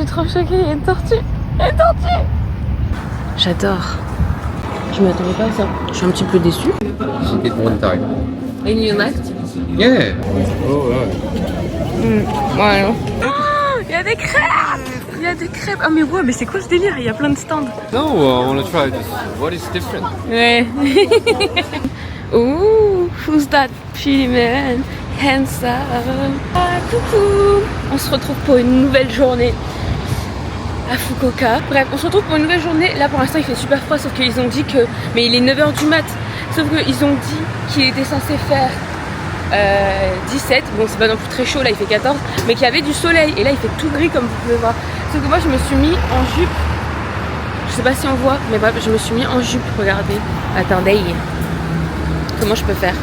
suis trop choquée, il y a une tortue. Il y a une tortue. J'adore. Je m'attendais pas à ça. Je suis un petit peu déçue. She did one time. And you liked? Yeah. Oh, yeah. Ouais. Il y a des crêpes. Il y a des crêpes. Ah mais ouais, mais c'est quoi ce délire? Il y a plein de stands. No, I want to try this. What is different? Ouais. Ooh, who's that pretty man? Handsome. Ah, coucou. On se retrouve pour une nouvelle journée à Fukuoka. Bref, on se retrouve pour une nouvelle journée. Là, pour l'instant, il fait super froid, sauf qu'ils ont dit que... Mais il est 9h du mat. Sauf qu'ils ont dit qu'il était censé faire 17. Bon, c'est pas non plus très chaud, là, il fait 14. Mais qu'il y avait du soleil. Et là, il fait tout gris, comme vous pouvez voir. Sauf que moi, je me suis mis en jupe. Je sais pas si on voit, mais bref, je me suis mis en jupe. Regardez. Attendez. Comment je peux faire?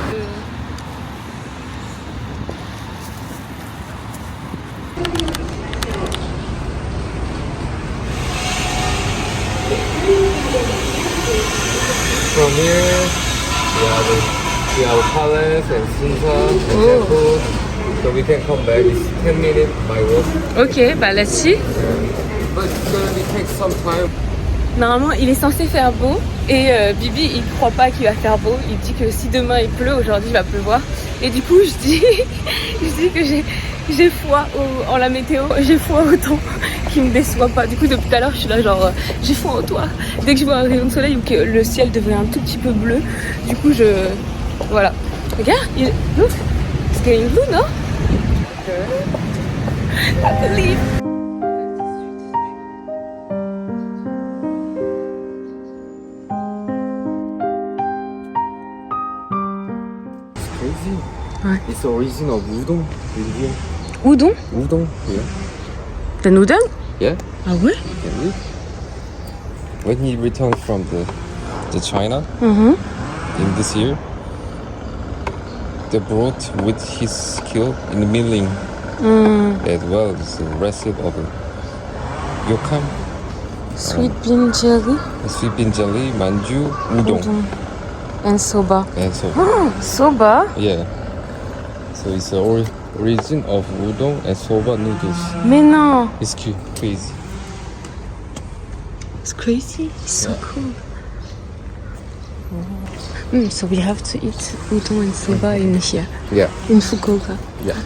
From here, we have palace and Sinsa and temple. So we can come back. It's 10 minutes by walk. Ok, bah là si. But it's gonna take some time. Normalement, il est censé faire beau et Bibi, il croit pas qu'il va faire beau. Il dit que si demain il pleut, aujourd'hui il va pleuvoir. Et du coup, je dis que j'ai foi en la météo, j'ai foi au temps qui me déçoit pas. Du coup, depuis tout à l'heure, je suis là genre j'ai foi en toi. Dès que je vois un rayon de soleil ou que le ciel devient un tout petit peu bleu, du coup voilà. Regarde, look, it's getting blue, no? I believe. Crazy. Ouais. It's the origin of udon. Udon? Udon. Yeah. The noodle? Yeah. Ah ouais? Can we? When he returned from the China Mhm. in this year, they brought with his skill in the milling as well as the recipe of yokan, Sweet bean jelly. sweet bean jelly, manju, udon, And soba. and so Soba? yeah. So it's the origin of udon and soba noodles. Mais non! It's crazy. It's crazy. It's so cool. So we have to eat udon and soba in here, Yeah. in Fukuoka. Yeah.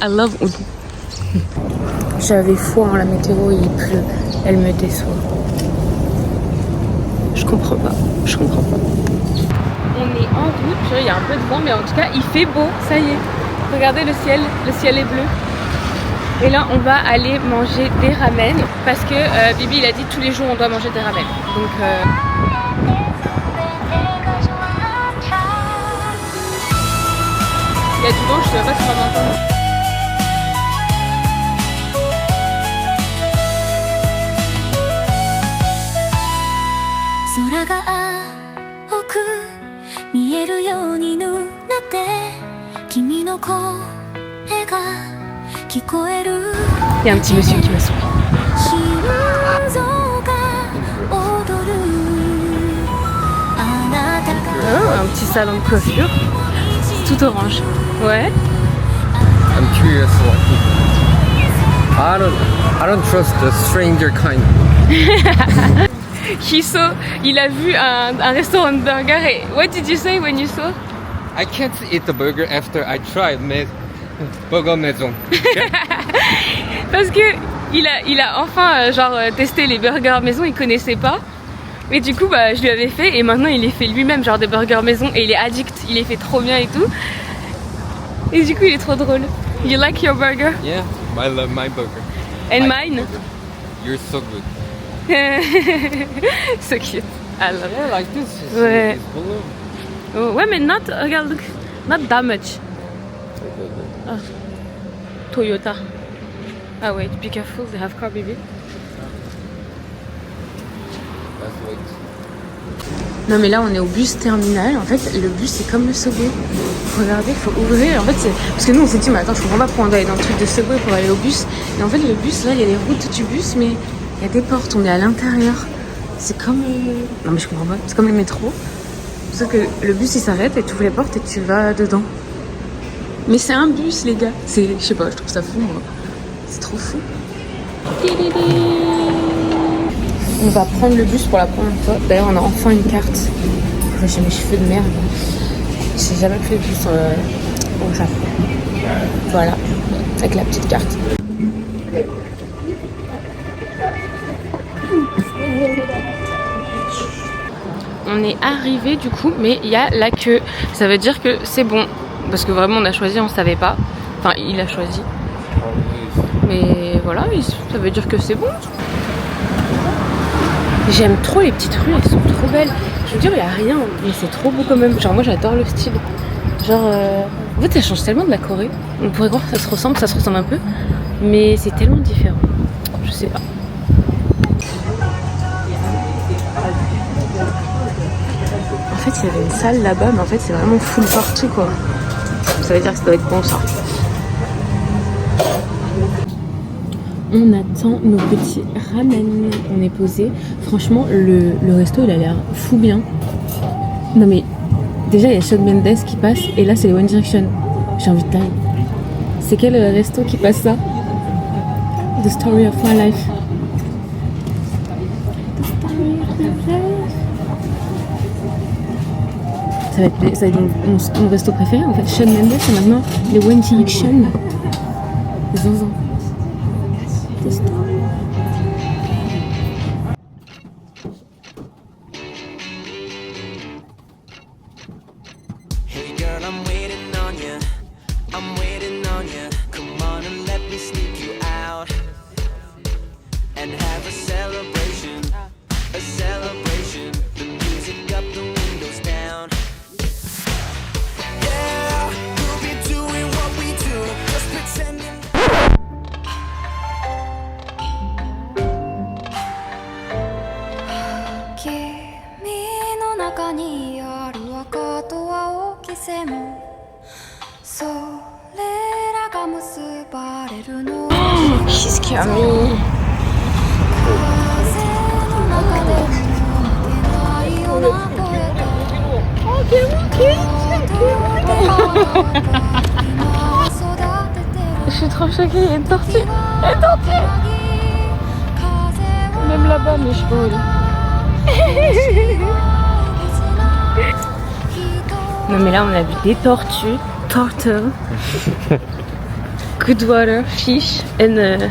I love udon. J'avais foi en la météo et il pleut. Elle me déçoit. Je comprends pas. On est en route, il y a un peu de vent, mais en tout cas il fait beau, ça y est. Regardez le ciel est bleu. Et là on va aller manger des ramen parce que Bibi il a dit tous les jours on doit manger des ramen. Donc il y a du vent, je sais pas si on va m'entendre. Il y a un petit monsieur qui m'a souri. Un petit salon de coiffure. C'est tout orange. Ouais. I'm curious. I don't trust the stranger kind. Il a vu un restaurant de burger et what did you say when you saw? I can't eat the burger after I tried burger maison. Parce que il a enfin testé les burgers maison, il connaissait pas. Et du coup je lui avais fait et maintenant il les fait lui-même genre des burgers maison et il est addict, il les fait trop bien et tout. Et du coup il est trop drôle. You like your burger? Yeah, I love my burger. And My mine? burger. You're so good. So cute. I love it. Yeah, like this. Ouais. It's balloon. Oh, ouais, mais regarde, look, not that much. Oh. Toyota. Ah wait, be careful, they have car baby. That's what. Non mais là on est au bus terminal, en fait le bus c'est comme le Subway. Regardez, il faut ouvrir, en fait c'est... Parce que nous on s'est dit mais attends je comprends pas pourquoi on doit aller dans le truc de Subway pour aller au bus. Et en fait le bus là il y a les routes du bus mais il y a des portes, on est à l'intérieur. C'est comme... Non mais je comprends pas, c'est comme les métros. Sauf que le bus il s'arrête et tu ouvres les portes et tu vas dedans. Mais c'est un bus les gars, je sais pas, je trouve ça fou moi. C'est trop fou. On va prendre le bus pour la première fois. D'ailleurs, on a enfin une carte. J'ai mes cheveux de merde. J'ai jamais pris le bus au Japon. Voilà, avec la petite carte. On est arrivé du coup, mais il y a la queue. Ça veut dire que c'est bon. Parce que vraiment, on a choisi, on savait pas. Enfin, il a choisi. Mais voilà, ça veut dire que c'est bon. J'aime trop les petites rues, elles sont trop belles. Je veux dire, il n'y a rien, mais c'est trop beau quand même. Genre, moi j'adore le style. Genre, en fait, ça change tellement de la Corée. On pourrait croire que ça se ressemble un peu. Mais c'est tellement différent. Je sais pas. En fait, il y avait une salle là-bas, mais en fait, c'est vraiment full partout quoi. Ça veut dire que ça doit être bon ça. On attend nos petits ramen. On est posé. Franchement, le resto, il a l'air fou bien. Non mais, déjà, il y a Shawn Mendes qui passe. Et là, c'est le One Direction. J'ai envie de tailler. C'est quel resto qui passe ça? The Story of My Life. The Story of My Life. Ça va être mon resto préféré, en fait. Shawn Mendes et maintenant, les One Direction. Les enfants. Hey girl, I'm waiting on you. I'm waiting on you. Come on and let me sneak you out and have a celebration. A celebration. The music up, the windows down. Yeah, we'll be doing what we do. Just pretending. She's coming. Je suis trop choquée, il y a une tortue. Une tortue. Même là-bas, mais je peux. Non mais là on a vu des tortues, turtle, good water, fish and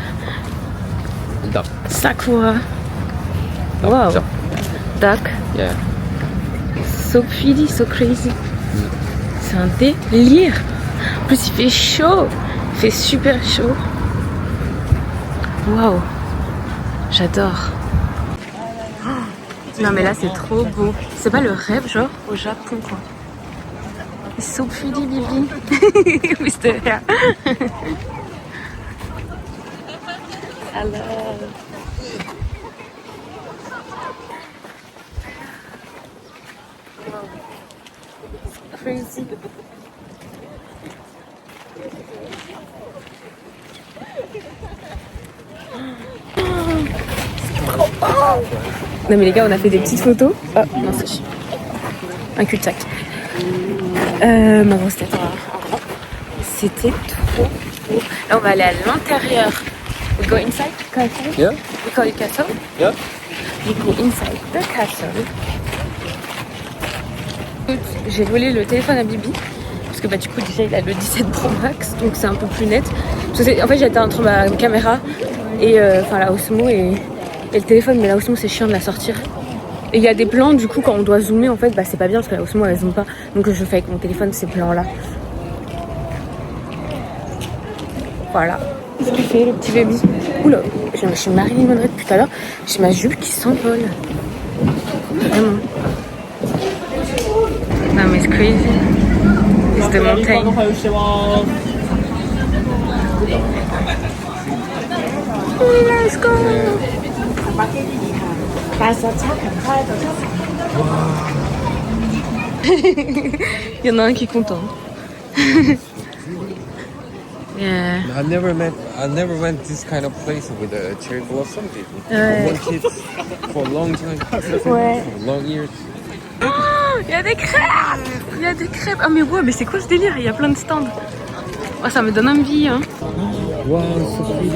Duck. sakura. Wow, duck. Yeah. So pretty, so crazy. C'est un délire. En plus il fait chaud, il fait super chaud. Waouh, j'adore. Non mais là c'est trop beau. C'est pas le rêve genre au Japon quoi. It's so pretty, Bibi. With the hair. Hello. Crazy. Non mais les gars, on a fait des petites photos. Oh non, c'est chiant. Un cul-de-sac. Ma grosse tête en grand. C'était trop beau. Là, on va aller à l'intérieur. We go inside the castle. Yeah. We call it castle. Yeah. We go inside the castle. J'ai volé le téléphone à Bibi. Parce que bah, du coup, déjà, il a le 17 Pro Max. Donc, c'est un peu plus net. Parce que en fait, j'étais entre ma caméra et la Osmo et le téléphone. Mais la Osmo, c'est chiant de la sortir. Et il y a des plans, du coup, quand on doit zoomer, en fait, bah, c'est pas bien parce que la Osmo, elle zoome pas. Donc, je fais avec mon téléphone ces plans-là. Voilà. Qu'est-ce qu'il fait, le petit baby? Oula, je suis Marilyn Monroe depuis tout à l'heure. J'ai ma jupe qui s'envole. Vraiment. Non, mais c'est crazy. C'est de montagne. Let's go! Il y en a un qui est content. Yeah. I never went this kind of place with a cherry blossom. Ouais. One kids for a long time. Ouais. For long years. Il y a des crêpes! Il y a des crêpes! Ah mais ouais, mais c'est quoi ce délire? Il y a plein de stands. Oh, ça me donne envie, hein. Wow, so pretty.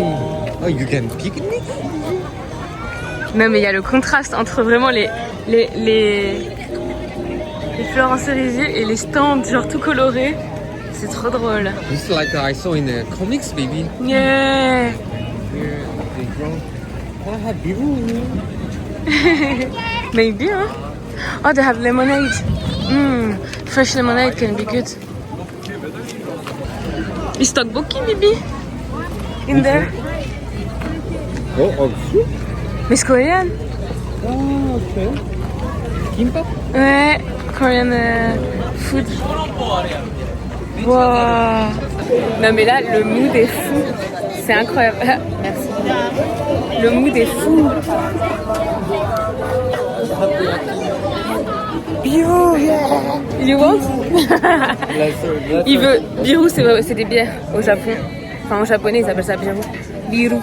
Oh, you can picnic? Non mais il y a le contraste entre vraiment les fleurs en cerisier et les stands genre tout colorés. C'est trop drôle. It's like I saw in the comics, baby. Yeah. Here they grow. Oh, have biru. Maybe, huh? Oh, they have lemonade. Fresh lemonade can be good. Is tteokbokki maybe? In there? Oh, soup? Mais c'est coréen. Oh, okay. Kimbap? Ouais, Korean food. Wow. Non mais là, le mood est fou. C'est incroyable. Merci. Le mood est fou. Biru, you want? Il veut. Biru, c'est des bières au Japon. Enfin, en japonais, ils appellent ça biru. Biru.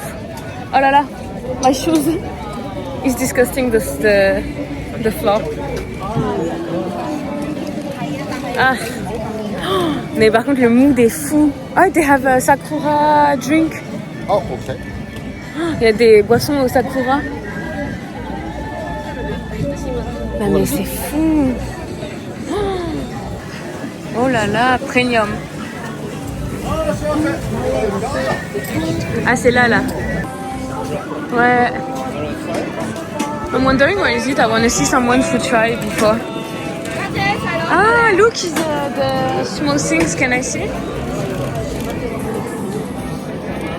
Oh là là, my shoes is disgusting the floor. Ah. Mais par contre, le mood est fou. Oh, they have a sakura drink. Oh, okay. Il y a des boissons au sakura. Non mais c'est fou. Oh là là, premium. Ah, c'est là. Ouais. I'm wondering where is it? I want to see someone to try before. Ah, look, the small things. Can I see?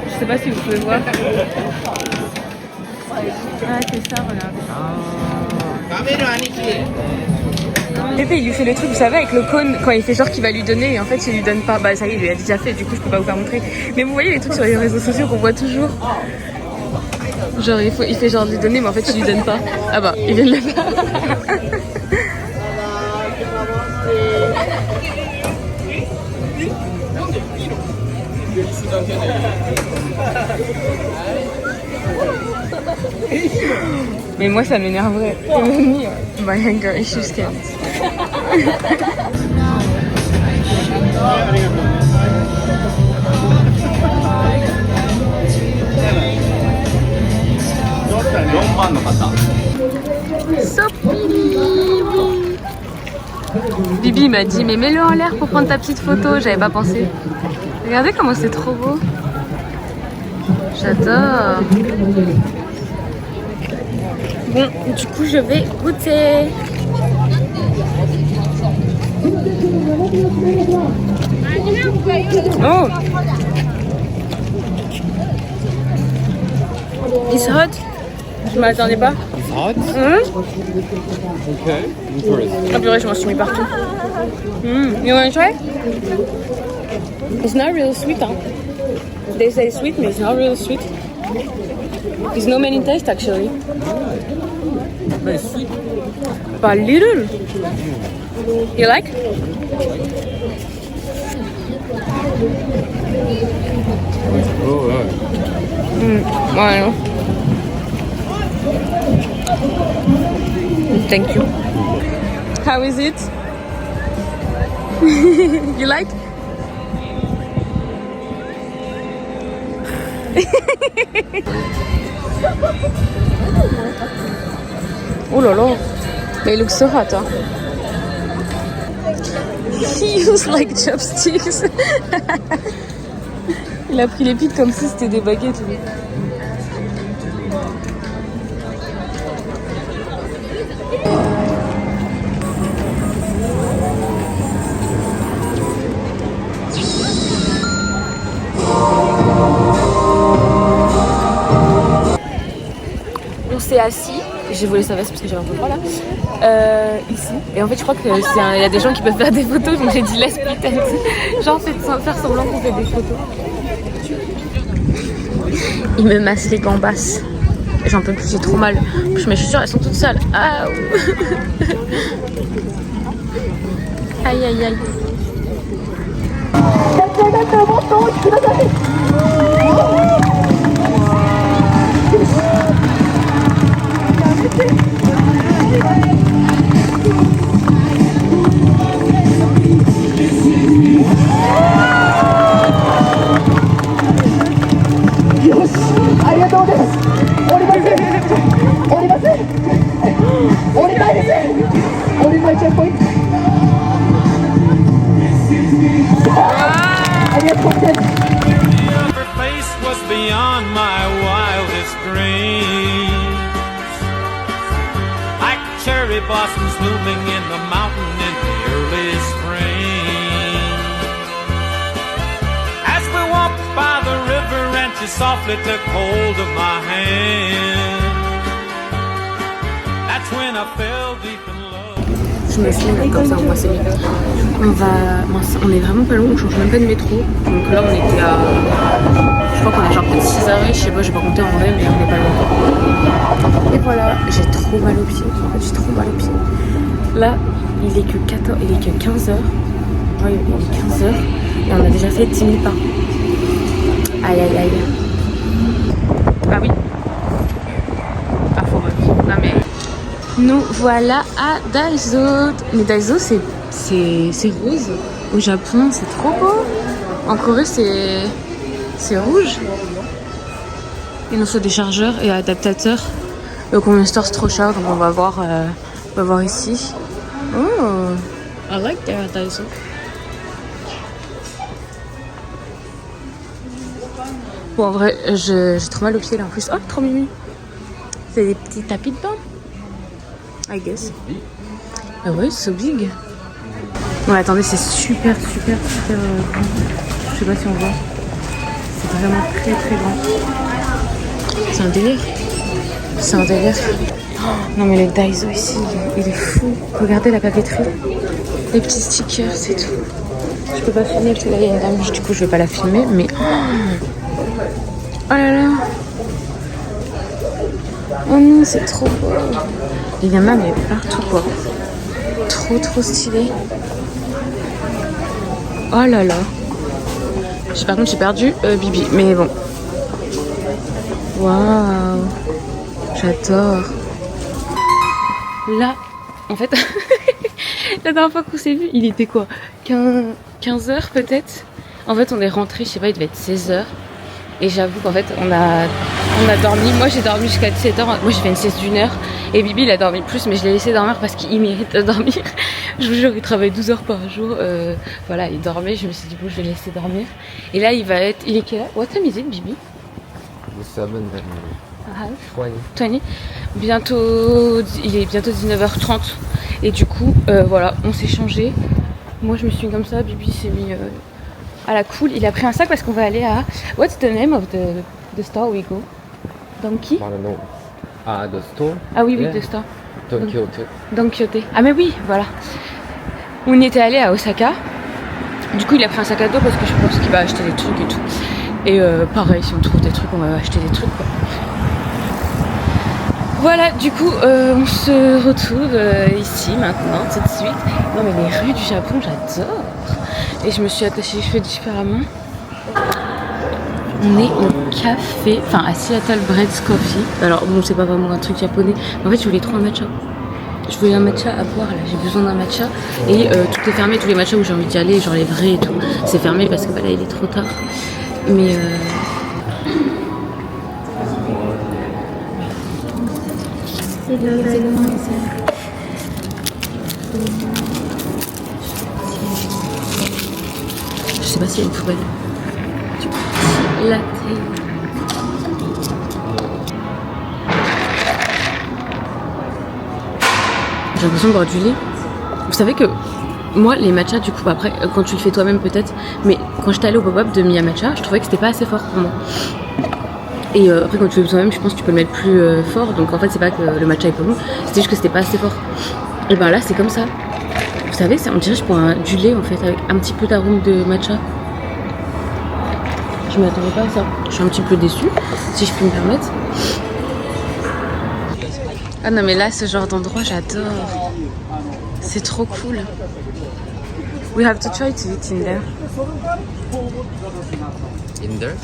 Je sais pas si vous pouvez voir. Ah, c'est ça, regarde. Pépé, il lui fait le truc, vous savez, avec le cône, quand il fait genre qu'il va lui donner, et en fait, il lui donne pas. Bah, ça y est, il lui a déjà fait, du coup, je peux pas vous faire montrer. Mais vous voyez les trucs sur les réseaux sociaux qu'on voit toujours. Genre, il fait genre de lui donner, mais en fait, il lui donne pas. Ah bah, il vient de le faire. Mais moi ça m'énerverait. My anger issues can. Bibi m'a dit mais mets-le en l'air pour prendre ta petite photo, j'avais pas pensé. Regardez comment c'est trop beau. J'adore. Bon, du coup je vais goûter. Oh, it's hot. Je m'attendais pas. It's hot? Okay. Ah purée, je m'en suis mis partout. You wanna try? It's not real sweet, huh? They say sweet, but it's not real sweet. There's no many taste actually. Very sweet. But little. You like? Oh, yeah. I know. Thank you. How is it? You like? Oh là là. Mais il looks so hot, hein. He used like chopsticks. Il a pris les pics comme si c'était des baguettes. Lui. On s'est assis, j'ai volé sa veste parce que j'avais un peu froid là, ici. Et en fait je crois qu'il y a des gens qui peuvent faire des photos, donc j'ai dit laisse peut-être. Genre faire semblant qu'on fait des photos. Il me masse les gambas. J'en peux plus, j'ai trop mal. Mes chaussures elles sont toutes sales. Ah. Aïe aïe aïe. Her face was beyond my wildest dreams. Like cherry blossoms blooming in the mountain in the early spring. As we walked by the river and she softly took hold of my hand, that's when I fell deep in love. Je me filme là, comme ça on voit c'est bien. On est vraiment pas loin, on change même pas de métro. Donc là on était à... Je crois qu'on a genre peut-être 6 arrêts, je sais pas, j'ai pas compté en vrai, mais on est pas loin. Et voilà, j'ai trop mal aux pieds. En fait j'ai trop mal aux pieds. Là, il est que 15h. Ouais, il est 15h. Et on a déjà fait 10 000 pas. Aïe aïe aïe. Ah oui. Ah faut revenir. Non mais... Nous voilà à Daiso. Mais Daiso c'est rose. Au Japon c'est trop beau. En Corée c'est rouge. Il nous faut des chargeurs et adaptateurs. Le convenience store c'est trop cher donc on va voir ici. Oh, I like their Daiso. Bon en vrai j'ai trop mal aux pieds là en plus. Oh trop mimi. C'est des petits tapis de bain. I guess. Ah ouais, c'est so big. Ouais, attendez, c'est super grand. Je sais pas si on voit. C'est vraiment très grand. C'est un délire. C'est un délire. Oh, non mais le Daiso ici, il est fou. Regardez la papeterie. Les petits stickers, c'est tout. Je peux pas filmer parce que là il y a une dame, du coup je vais pas la filmer, mais... Oh là là. Oh non, c'est trop beau. Il y en a mais partout quoi. Trop stylé. Oh là là. Par contre j'ai perdu Bibi, mais bon. Waouh. J'adore. Là, en fait, la dernière fois qu'on s'est vu, il était quoi 15h peut-être. En fait on est rentré, je sais pas, il devait être 16h. Et j'avoue qu'en fait on a dormi, moi j'ai dormi jusqu'à 17h, moi j'ai fait une sieste d'1 heure et Bibi il a dormi plus mais je l'ai laissé dormir parce qu'il mérite de dormir. Je vous jure il travaille 12 heures par jour, voilà il dormait, je me suis dit bon je vais le laisser dormir. Et là il est quelle heure? What time is it Bibi? 20. Bientôt, il est bientôt 19h30 et du coup voilà on s'est changé. Moi je me suis mis comme ça, Bibi s'est mis... à la cool, il a pris un sac parce qu'on va aller à... What's the name of the store we go? Donkey? Ah, the store? Ah oui, Yeah. the store. Don Quixote. Don Quixote. Ah mais oui, voilà. On y était allé à Osaka. Du coup, il a pris un sac à dos parce que je pense qu'il va acheter des trucs et tout. Et pareil, si on trouve des trucs, on va acheter des trucs quoi. Voilà, du coup, on se retrouve ici maintenant, tout de suite. Non mais les rues du Japon, j'adore. Et je me suis attachée les cheveux différemment. On est au café, enfin à Seattle Bread's Coffee. Alors bon, c'est pas vraiment un truc japonais. Mais en fait, je voulais trop un matcha. Je voulais un matcha à boire là, j'ai besoin d'un matcha. Et tout est fermé, tous les matchas où j'ai envie d'y aller, genre les vrais et tout. C'est fermé parce que bah, là il est trop tard. Mais je sais pas s'il y a une poubelle. Latte. J'ai l'impression de boire du lait. Vous savez que moi les matchas du coup après quand tu le fais toi-même peut-être, mais quand j'étais allée au pop-up de Miya Matcha, je trouvais que c'était pas assez fort pour moi. Et après quand tu le fais toi-même, je pense que tu peux le mettre plus fort. Donc en fait c'est pas que le matcha est pas bon, c'était juste que c'était pas assez fort. Et ben là c'est comme ça. Vous savez, on dirait que je prends du lait en fait avec un petit peu d'arôme de matcha. Je m'attendais pas à ça. Je suis un petit peu déçue, si je puis me permettre. Ah non mais là ce genre d'endroit j'adore. C'est trop cool. We have to try to eat in there. In there?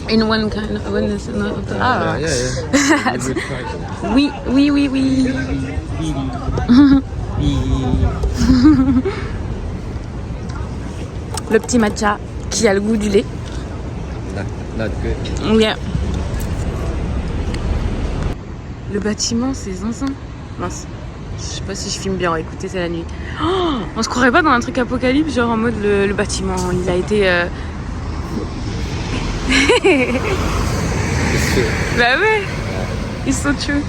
In one kind of... One is not of the... Ah. Yeah. You will try. Oui. Le petit matcha qui a le goût du lait. Not good. Yeah. Le bâtiment c'est zinzin. Mince. Je sais pas si je filme bien, écoutez, c'est la nuit. Oh, on se croirait pas dans un truc apocalypse, genre en mode le bâtiment, il a été... It's true. Bah ouais, it's so true.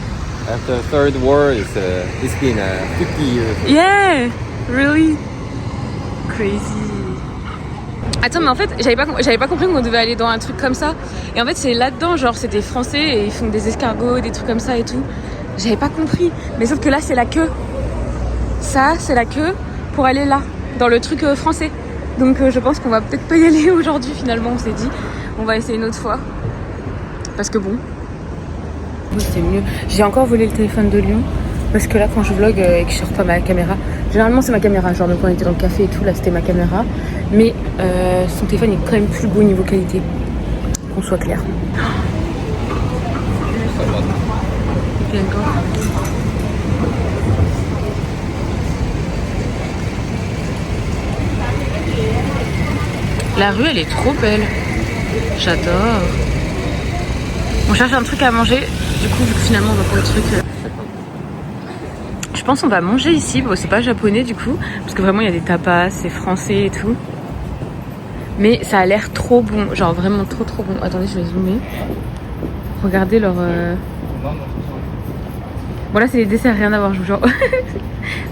After third war, it's been 50 years. Yeah, really crazy. Attends, mais en fait, j'avais pas compris qu'on devait aller dans un truc comme ça. Et en fait, c'est là-dedans, genre, c'est des Français et ils font des escargots, des trucs comme ça et tout. J'avais pas compris. Mais sauf que là, c'est la queue. Ça, c'est la queue pour aller là, dans le truc français. Donc, je pense qu'on va peut-être pas y aller aujourd'hui, finalement, on s'est dit. On va essayer une autre fois. Parce que bon. Oui, c'est mieux. J'ai encore volé le téléphone de Lyon. Parce que là, quand je vlog et que je sors pas ma caméra, généralement c'est ma caméra. Genre, donc on était dans le café et tout, là c'était ma caméra. Mais son téléphone est quand même plus beau niveau qualité. Qu'on soit clair. Et puis encore. La rue, elle est trop belle. J'adore. On cherche un truc à manger. Du coup, vu que finalement on va pour le truc. Je pense qu'on va manger ici. Bon, c'est pas japonais du coup, parce que vraiment il y a des tapas, c'est français et tout. Mais ça a l'air trop bon, genre vraiment trop bon. Attendez, je vais zoomer. Regardez leur. Bon là c'est les desserts, rien à voir, je vous jure.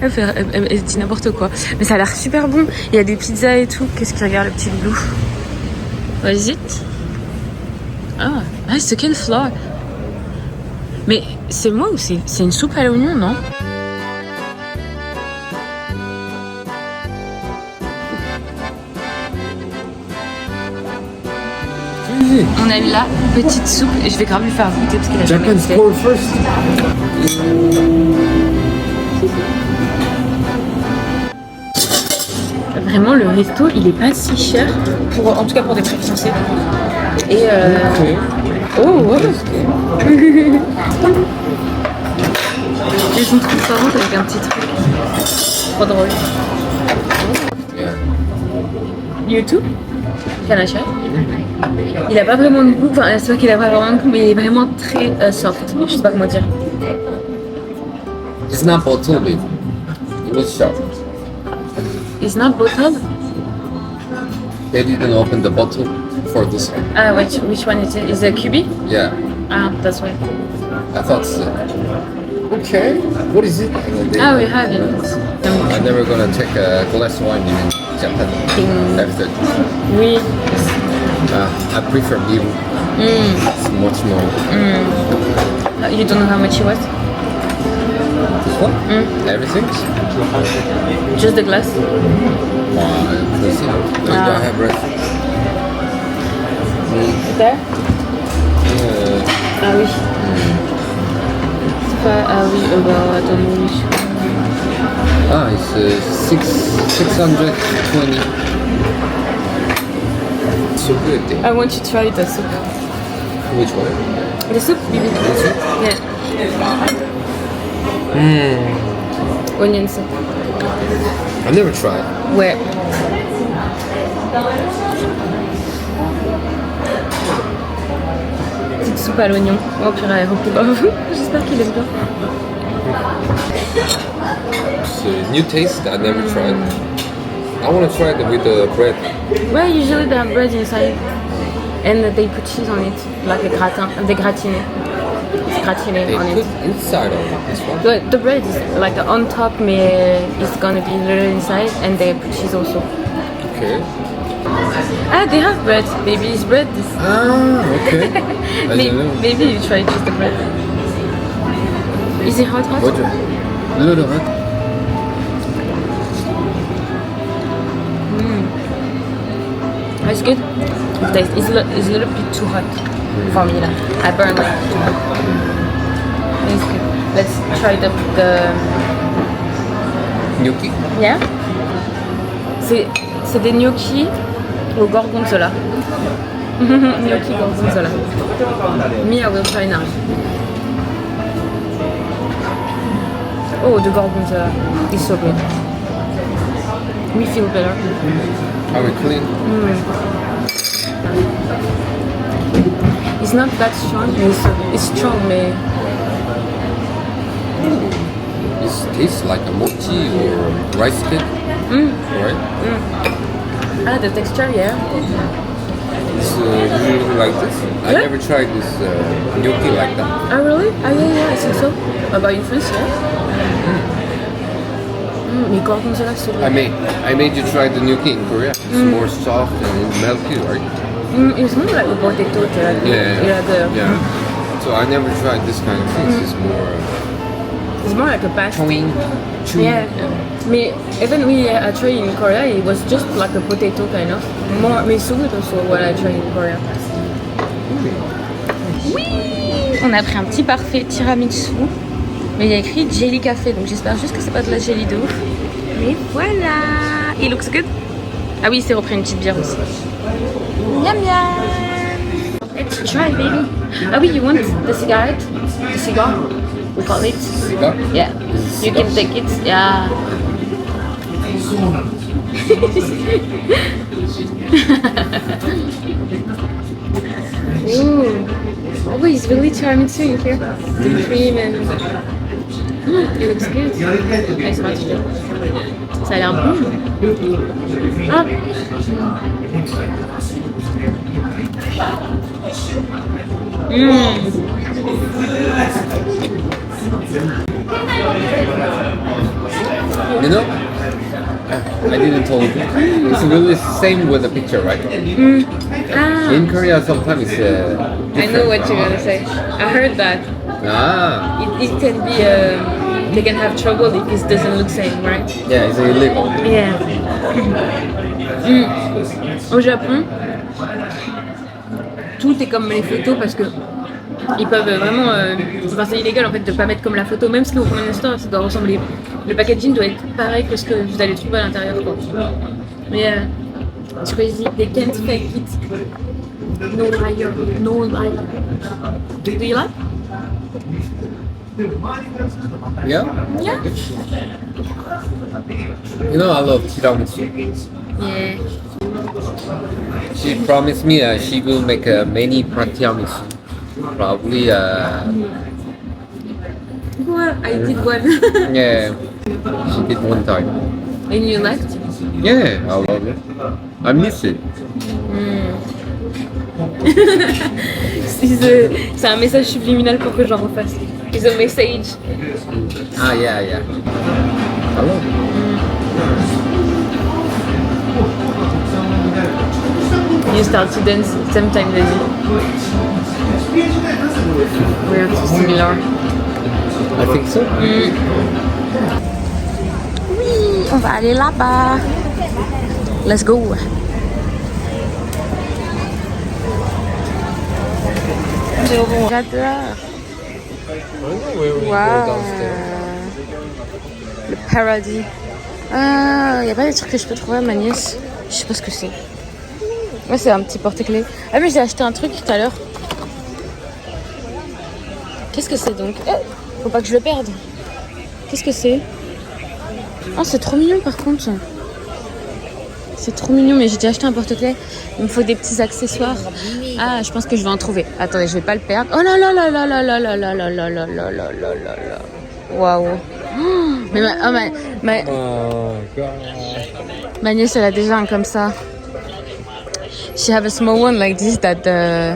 Elle dit n'importe quoi. Mais ça a l'air super bon. Il y a des pizzas et tout. Qu'est-ce qu'il regarde le petit loup? What is it? Ah, it's chicken flour. Mais c'est moi ou c'est une soupe à l'oignon, non? On a eu la petite soupe et je vais grave lui faire goûter parce qu'il a jamais goûté. Vraiment le resto il est pas si cher pour, en tout cas pour des prix français. Et oh ils sont transparentes avec un petit truc. Trop drôle. YouTube? Can I try? Il a pas vraiment de goût, enfin c'est pas qu'il a pas vraiment de goût, mais il est vraiment très soft. Je sais pas comment dire. It's not bottled. It was sharp. It's not bottled? They didn't open the bottle for this one. Ah, which one is it? Is it QB? Yeah, Ah, that's why. I thought so. Okay, what is it? Ah, we have it. I'm never gonna take a glass wine in Japan after. Oui. I prefer beer. It's much more. You don't know how much it was? This one? Everything? Just the glass? Let's see. I have bread. There? Ah oui. C'est pas... Ah oui, bah attendez. Ah, it's 620. So good. I want to try the soup. Which one? The soup, baby. This one? Yeah. Onion soup. I never tried. Ouais. Petite soupe à l'oignon. Oh purée, elle est remplie. J'espère qu'il aime bien. It's a new taste I never tried. I want to try it with the bread. Ouais, usually they have bread inside. And they put cheese on it. Like a gratin. They gratine. It's gratiné They on put it. inside of this one. The bread is like on top, mais it's gonna be little inside. And they put cheese also. Okay. Ah, they have bread. Maybe it's bread. This. Ah, okay. I don't know. Maybe you try just the bread. Is it hot? What? A little hot. It's good. It's a little bit too hot for me. Like, I burn like too hot. It's good. Let's try the Gnocchi. yeah. C'est des gnocchi au gorgonzola. Gnocchi gorgonzola. Me, I will try now. Oh, the gorgonzola is so good. We feel better. Are we clean? It's not that strong. It's strong, but It's this tastes like a mochi or rice cake, right? Ah, the texture, yeah. It's usually like this. I Yeah. never tried this gnocchi like that. Ah, really? Ah, yeah, I think so. About in France, yeah. Mais Gordon Zola, c'est I made you try the gnocchi in Korea. It's more soft and milky, right? It's more like a potato, Yeah. So I never tried this kind of things. It's more like a pasta. Chewy. Yeah. Even we tried in Korea, it was just like a potato kind of. More, mais so good also what I tried in Korea. Oui, on a pris un petit parfait tiramisu, mais il y a écrit jelly café, donc j'espère juste que c'est pas de la jelly de ouf. Mais voilà, it looks good. Ah oui, c'est repris une petite bière aussi. Miam miam. Let's try, baby. Ah oui, you want the cigarette? The cigar? We call it. Cigar? Yeah. You can take it. Yeah. Ooh. Oh, it's really tiramisu in here. The cream and... it looks good. Nice match. Ça a l'air bon. Ah. You know, I didn't tell you. It's really the same with the picture, right? Ah. In Korea, sometimes it's I know what you're gonna say. I heard that. Ah, It can be, they can have trouble if it doesn't look same, right? yeah, it's illegal. Yeah. Au Japon, tout est comme les photos parce que ils peuvent vraiment. Enfin, c'est illégal en fait de pas mettre comme la photo, même ce que vous prenez dans store, ça doit ressembler. Le packaging doit être pareil que ce que vous allez trouver à l'intérieur, quoi. Mais it's crazy. They can't fake it. No liar. No liar. Do you like? Yeah? Yeah. You know, I love tiramisu. Yeah. She promised me she will make a mini tiramisu. Probably, Well, I did one. yeah, she did one time. And you liked? Yeah, I love it. I miss it. C'est un message subliminal pour que j'en refasse. It's a message. Ah, yeah. I love it. You start to dance same time as you. We're too similar. I think so. Oui, on va aller là-bas. Let's go. J'adore. Waouh. Le paradis. Ah, il n'y a pas des trucs que je peux trouver à ma nièce. Je sais pas ce que c'est. Ouais, c'est un petit porte-clés. Ah, mais j'ai acheté un truc tout à l'heure. Qu'est-ce que c'est donc? Faut pas que je le perde. Qu'est-ce que c'est? Oh, c'est trop mignon par contre. C'est trop mignon, mais j'ai déjà acheté un porte-clés. Il me faut des petits accessoires. Ah, je pense que je vais en trouver. Attendez, je vais pas le perdre. Oh là là là là là là là là là là là là là là là. Waouh. Mais ma nièce, elle a déjà un comme ça. She have a small one like this that a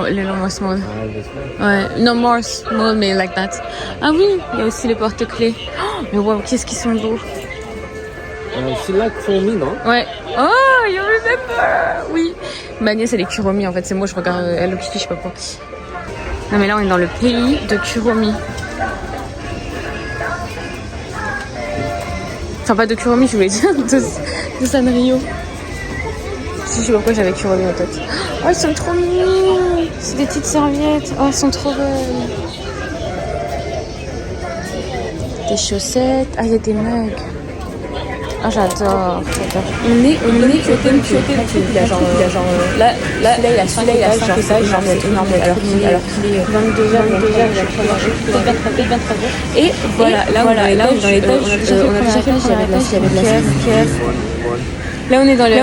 little more small. Ouais, non, more small mais like that. Ah oui, il y a aussi les porte-clés. Oh, mais wow, qu'est-ce qu'ils sont beaux. She like for me, non? Ouais. Oh, you remember? Oui. Ma nièce, elle est Kuromi en fait. C'est moi, je regarde Hello Kitty, je sais pas pourquoi. Non mais là, on est dans le pays de Kuromi. Enfin, pas de Kuromi, je voulais dire de Sanrio. Je sais pas pourquoi j'avais Kuromi en tête. Oh, ils sont trop mignons. C'est des petites serviettes. Oh, elles sont trop belles. Des chaussettes. Ah, il y a des mugs. Ah, j'adore. On est il a genre là il a 5 étages, genre ça, genre c'est énorme alors qu'il est 22h, peut-être 23h. Et voilà, là on est dans l'étage, on a déjà fait le premier étage, il y avait de la Kiev. Là on est dans le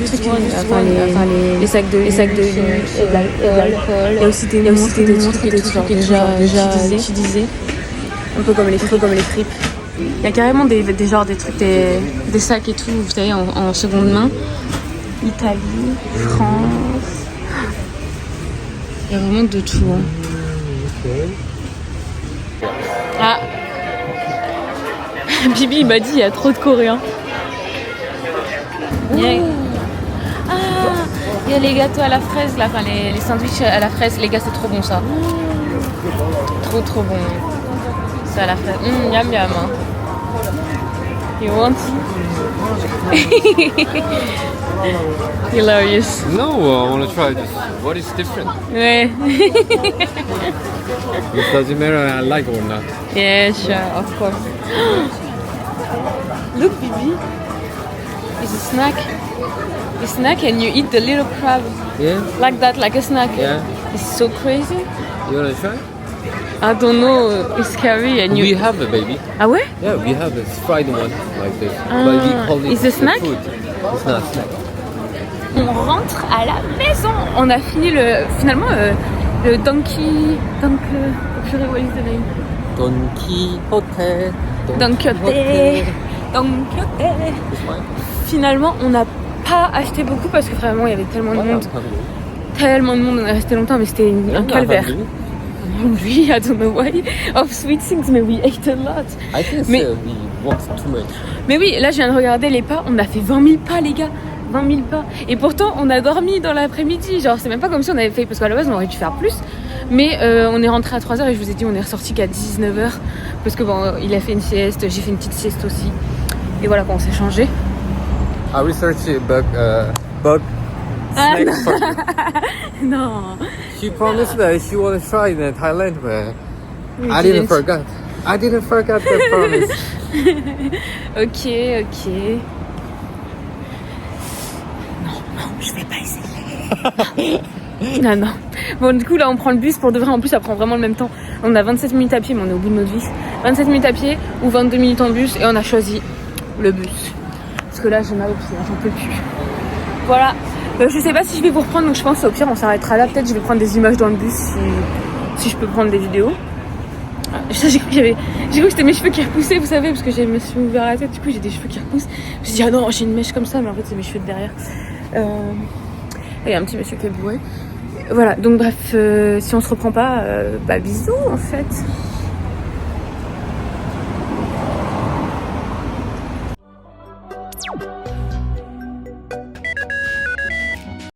truc, enfin les sacs de l'alcool. Il y a aussi des montres et des trucs déjà utilisés. Un peu comme les fripes. Il y a carrément des trucs, des sacs et tout, vous savez, en seconde main. Italie, France. Il y a vraiment de tout. Hein. Ah Bibi il m'a dit il y a trop de Coréens. Ah, il y a les gâteaux à la fraise là, enfin les sandwichs à la fraise. Les gars, c'est trop bon ça. Trop bon. C'est à la fraise. Yum yum. You want Hilarious. No, I want to try this. What is different? Ouais. It doesn't matter I like or not. Yeah, sure, of course. Look, Bibi. It's a snack. A snack and you eat the little crab. Yeah? Like that, like a snack. Yeah. It's so crazy. You want to try? I don't know, it's scary and We you... have a baby. Ah ouais? Yeah, we have this fried one like this. But we call it Is it a snack? food. It's not a snack. On rentre à la maison. On a fini finalement le Donkey... purée, what is the name? Don Quixote. Don Quixote. Finalement, on n'a pas acheté beaucoup parce que vraiment, il y avait tellement de monde. Tellement de monde, on est resté longtemps, mais c'était un calvaire. Oui, I don't know why. Of sweet things, mais we ate a lot. I think Mais- we walked too much. Mais oui, là, je viens de regarder les pas. On a fait 20 000 pas, les gars. 20 000 pas. Et pourtant, on a dormi dans l'après-midi. Genre, c'est même pas comme si on avait fait... Parce qu'à la base, on aurait dû faire plus. Mais on est rentré à 3h et je vous ai dit, on est ressorti qu'à 19h. Parce que bon, il a fait une sieste, j'ai fait une petite sieste aussi. Et voilà, quand on s'est changé. I researched bug Ah, snake non. burger. Non. She promised that she want to try in Thailand, but We I didn't forget. I didn't forget that promise. Ok. Non, je vais pas essayer. Non. Bon, du coup, là, on prend le bus pour de vrai. En plus, ça prend vraiment le même temps. On a 27 minutes à pied, mais on est au bout de notre vie. 27 minutes à pied ou 22 minutes en bus. Et on a choisi le bus. Parce que là, j'ai mal aux pieds, j'en peux plus. Voilà. Je sais pas si je vais vous reprendre, donc je pense au pire, on s'arrêtera là. Peut-être je vais prendre des images dans le bus si je peux prendre des vidéos. Ça, j'ai cru que c'était mes cheveux qui repoussaient, vous savez, parce que je me suis ouvert la tête, du coup j'ai des cheveux qui repoussent. Je me suis dit, ah non, j'ai une mèche comme ça, mais en fait c'est mes cheveux de derrière. Il y a un petit monsieur qui est bourré. Voilà, donc bref, si on se reprend pas, bisous en fait.